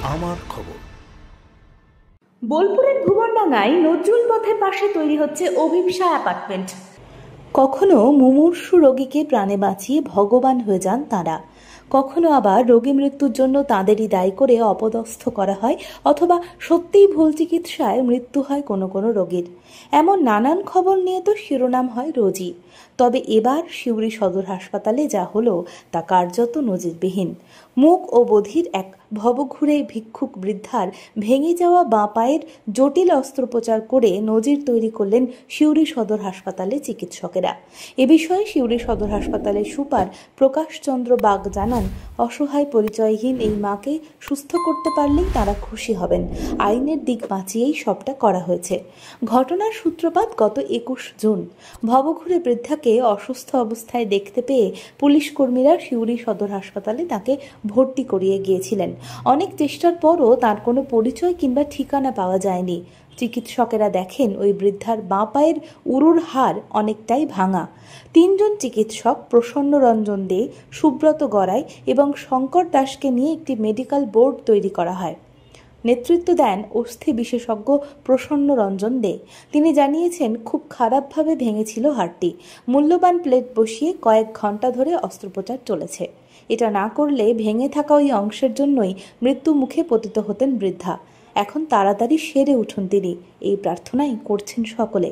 আমার খবর। বোলপুরের ভুবনডাঙ্গায় নজরুল পথের পাশে তৈরি হচ্ছে অভিপ্সা অ্যাপার্টমেন্ট। কখনো মুমূর্ষু রোগীকে প্রাণে বাঁচিয়ে ভগবান হয়ে যান তাঁরা, কখনো আবার রোগী মৃত্যুর জন্য তাঁদেরই দায়ী করে অপদস্থ করা হয়, অথবা সত্যিই ভুল চিকিৎসায় মৃত্যু হয় কোনো কোনো রোগীর। এমন নানান খবর নিয়ে তো শিরোনাম হয় রোজই। তবে এবার সিউড়ি সদর হাসপাতালে যা হলো তা কার্যত নজিরবিহীন। মুখ ও বধির এক ভবঘুরে ভিক্ষুক বৃদ্ধার ভেঙে যাওয়া বাঁ পায়ের জটিল অস্ত্রোপচার করে নজির তৈরি করলেন সিউড়ি সদর হাসপাতালে চিকিৎসকেরা। এ বিষয়ে সিউড়ি সদর হাসপাতালের সুপার প্রকাশ চন্দ্র বাগ জানান, অসহায় পরিচয়হীন এই মাকে সুস্থ করতে পারলেই তারা খুশি হবেন। আইনের দিক বাঁচিয়েই সবটা করা হয়েছে। ঘটনার সূত্রপাত গত 21 জুন। ভবঘুরে বৃদ্ধাকে অসুস্থ অবস্থায় দেখতে পেয়ে পুলিশ কর্মীরা সিউড়ি সদর হাসপাতালে তাকে ভর্তি করিয়ে গিয়েছিলেন। অনেক চেষ্টার পরও তার কোনো পরিচয় কিংবা ঠিকানা পাওয়া যায়নি। চিকিৎসকেরা দেখেন ওই বৃদ্ধার বাঁ পায়ের উরুর হাড় অনেকটাই ভাঙা। 3 জন চিকিৎসক প্রসন্ন রঞ্জন দে, সুব্রত গড়াই এবং শঙ্কর দাসকে নিয়ে একটি মেডিকেল বোর্ড তৈরি করা হয়। নেতৃত্ব দেন অস্থি বিশেষজ্ঞ প্রসন্ন রঞ্জন দে। তিনি জানিয়েছেন, খুব খারাপভাবে ভেঙেছিল হাড়টি। মূল্যবান প্লেট বসিয়ে কয়েক ঘন্টা ধরে অস্ত্রোপচার চলেছে। এটা না করলে ভেঙে থাকা ওই অংশের জন্যই মৃত্যু মুখে পতিত হতেন বৃদ্ধা। এখন তাড়াতাড়ি সেরে উঠুন তিনি, এই প্রার্থনাই করছেন সকলে।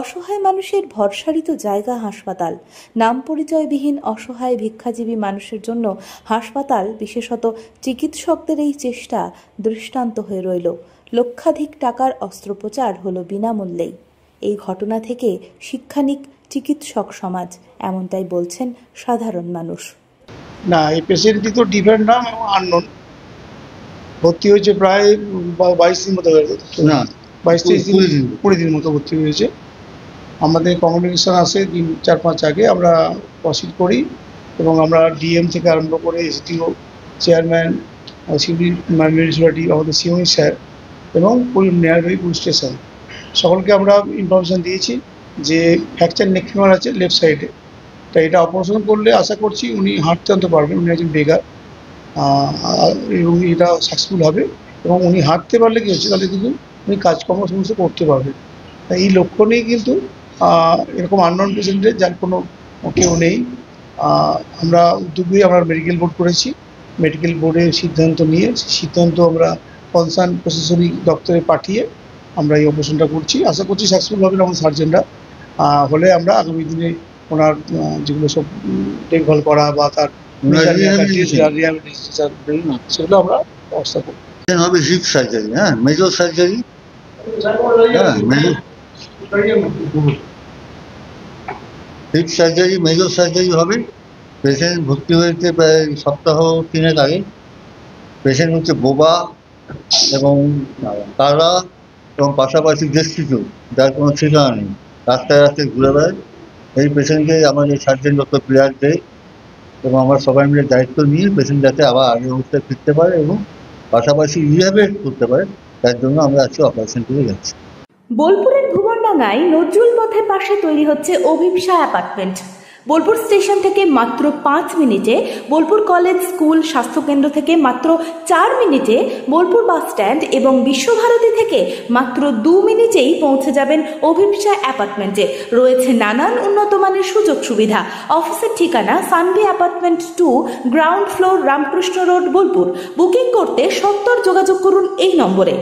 অসহায় মানুষের ভরসারই তো জায়গা হাসপাতাল। নাম পরিচয়বিহীন অসহায় ভিক্ষাজীবী মানুষের জন্য হাসপাতাল, বিশেষত চিকিৎসকদের এই চেষ্টা দৃষ্টান্ত হয়ে রইল। লক্ষাধিক টাকার অস্ত্রোপচার হলো বিনামূল্যেই। এই ঘটনা থেকে শিক্ষা নিক চিকিৎসক সমাজ, এমনটাই বলছেন সাধারণ মানুষ। না, এই পেশেন্টটি তো ডিফারেন্ট নাম এবং আননোন। ভর্তি হয়েছে প্রায় 22 দিন মতো হয়ে গেছে, না 22-20 দিন মতো ভর্তি হয়েছে। আমাদের কমিউনিকেশন আসে 3-4-5 আগে, আমরা প্রসিড করি এবং আমরা ডিএম থেকে আরম্ভ করে এসডিও, চেয়ারম্যান, সিউড়ি মিউনিসিপ্যালিটি, আমাদের সিওই স্যার এবং নিয়ারবাই পুলিশ স্টেশন সকলকে আমরা ইনফরমেশান দিয়েছি যে ফ্র্যাকচার নেক ফিমার আছে লেফট সাইডে। তাই এটা অপারেশন করলে আশা করছি উনি হাঁটতে আনতে পারবেন। উনি একজন বেগার এবং এটা সাকসেসফুল হবে এবং উনি হাঁটতে পারলে কী হচ্ছে, তাহলে কিন্তু উনি কাজকর্ম সমস্ত করতে পারবেন। তাই এই লক্ষ্য নিয়ে কিন্তু এরকম আননোন পেশেন্টের যার কোনো কেউ নেই, আমরা উদ্যোগী আমরা মেডিকেল বোর্ড করেছি। মেডিকেল বোর্ডের সিদ্ধান্ত নিয়ে সিদ্ধান্ত আমরা কনসার্ন প্রশাসনিক দপ্তরে পাঠিয়ে আমরা এই অপারেশনটা করছি। আশা করছি সাকসেসফুল হবেন আমাদের সার্জেনরা। হলে আমরা আগামী দিনে ওনার যেগুলো সব দেখভাল করা বা তার সেগুলো আমরা ব্যবস্থা করব। হবে hip surgery, major surgery, hip surgery, major surgery হবে। পেশেন্ট ভর্তি হয়েছে প্রায় সপ্তাহ 3 আগে। পেশেন্ট হচ্ছে বোবা এবং তারা এবং পাশাপাশি দেশটিকেও, যার কোনো ঠিকানা নেই, রাস্তায় রাস্তায় ঘুরে বেড়ায়। এই পেশেন্টকে আমাদের সার্জেন ডক্টর প্লেয়ার দেয় এবং আমরা সবাই মিলে দায়িত্ব নিয়ে পেশেন্ট যাতে আবার আগের অবস্থায় ফিরতে পারে এবং পাশাপাশি রিহ্যাবিলিট করতে পারে, তার জন্য আমরা আজকে অপারেশন করে যাচ্ছি। বোলপুরের ভুবনডাঙ্গায় নজরুল পথের পাশে তৈরি হচ্ছে অভিপ্সা অ্যাপার্টমেন্ট। বোলপুর স্টেশন থেকে মাত্র 5 মিনিটে, বোলপুর কলেজ, স্কুল, স্বাস্থ্যকেন্দ্র থেকে মাত্র 4 মিনিটে, বোলপুর বাস স্ট্যান্ড এবং বিশ্বভারতী থেকে মাত্র 2 মিনিটেই পৌঁছে যাবেন অভিপ্সা অ্যাপার্টমেন্টে। রয়েছে নানান উন্নত মানের সুযোগ সুবিধা। অফিসের ঠিকানা Sanvi apartment 2, ground floor, Ramakrishna road, Bolpur. Booking করতে সত্বর যোগাযোগ করুন এই নম্বরে।